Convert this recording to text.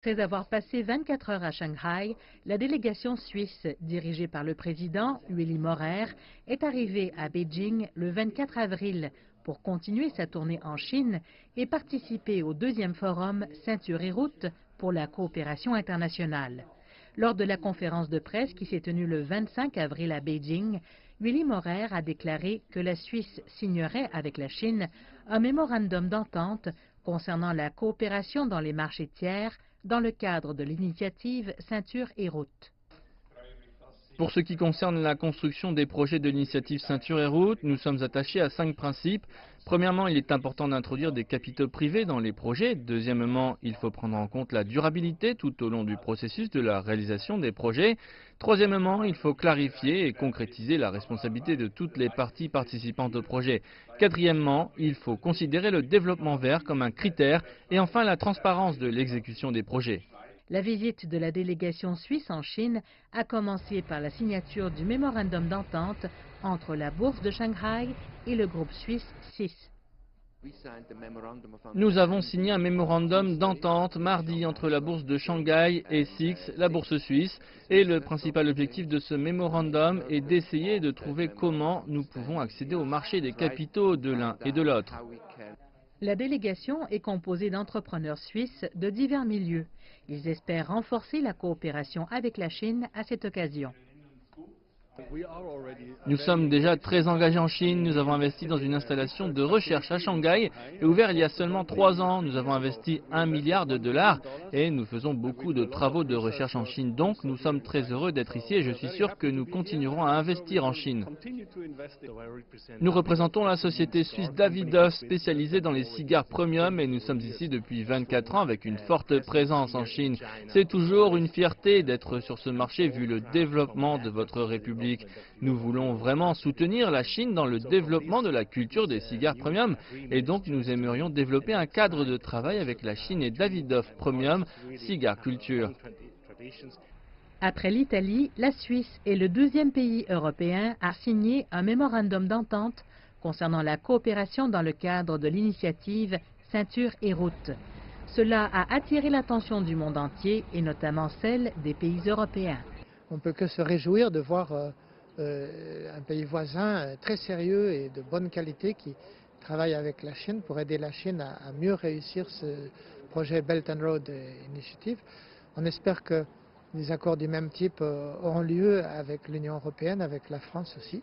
Après avoir passé 24 heures à Shanghai, la délégation suisse, dirigée par le président Ueli Maurer, est arrivée à Beijing le 24 avril pour continuer sa tournée en Chine et participer au deuxième forum Ceinture et route pour la coopération internationale. Lors de la conférence de presse qui s'est tenue le 25 avril à Beijing, Ueli Maurer a déclaré que la Suisse signerait avec la Chine un mémorandum d'entente concernant la coopération dans les marchés tiers dans le cadre de l'initiative Ceinture et route. Pour ce qui concerne la construction des projets de l'initiative Ceinture et route, nous sommes attachés à 5 principes. Premièrement, il est important d'introduire des capitaux privés dans les projets. Deuxièmement, il faut prendre en compte la durabilité tout au long du processus de la réalisation des projets. Troisièmement, il faut clarifier et concrétiser la responsabilité de toutes les parties participantes au projet. Quatrièmement, il faut considérer le développement vert comme un critère. Et enfin, la transparence de l'exécution des projets. La visite de la délégation suisse en Chine a commencé par la signature du mémorandum d'entente entre la Bourse de Shanghai et le groupe suisse CIS. Nous avons signé un mémorandum d'entente mardi entre la bourse de Shanghai et SIX, la bourse suisse, et le principal objectif de ce mémorandum est d'essayer de trouver comment nous pouvons accéder au marché des capitaux de l'un et de l'autre. La délégation est composée d'entrepreneurs suisses de divers milieux. Ils espèrent renforcer la coopération avec la Chine à cette occasion. Nous sommes déjà très engagés en Chine. Nous avons investi dans une installation de recherche à Shanghai et ouvert il y a seulement 3 ans. Nous avons investi 1 milliard de dollars et nous faisons beaucoup de travaux de recherche en Chine. Donc nous sommes très heureux d'être ici et je suis sûr que nous continuerons à investir en Chine. Nous représentons la société suisse Davidoff spécialisée dans les cigares premium et nous sommes ici depuis 24 ans avec une forte présence en Chine. C'est toujours une fierté d'être sur ce marché vu le développement de votre République. Nous voulons vraiment soutenir la Chine dans le développement de la culture des cigares premium et donc nous aimerions développer un cadre de travail avec la Chine et Davidoff Premium Cigar Culture. Après l'Italie, la Suisse est le deuxième pays européen à signer un mémorandum d'entente concernant la coopération dans le cadre de l'initiative Ceinture et route. Cela a attiré l'attention du monde entier et notamment celle des pays européens. On ne peut que se réjouir de voir un pays voisin très sérieux et de bonne qualité qui travaille avec la Chine pour aider la Chine à mieux réussir ce projet Belt and Road Initiative. On espère que des accords du même type auront lieu avec l'Union européenne, avec la France aussi.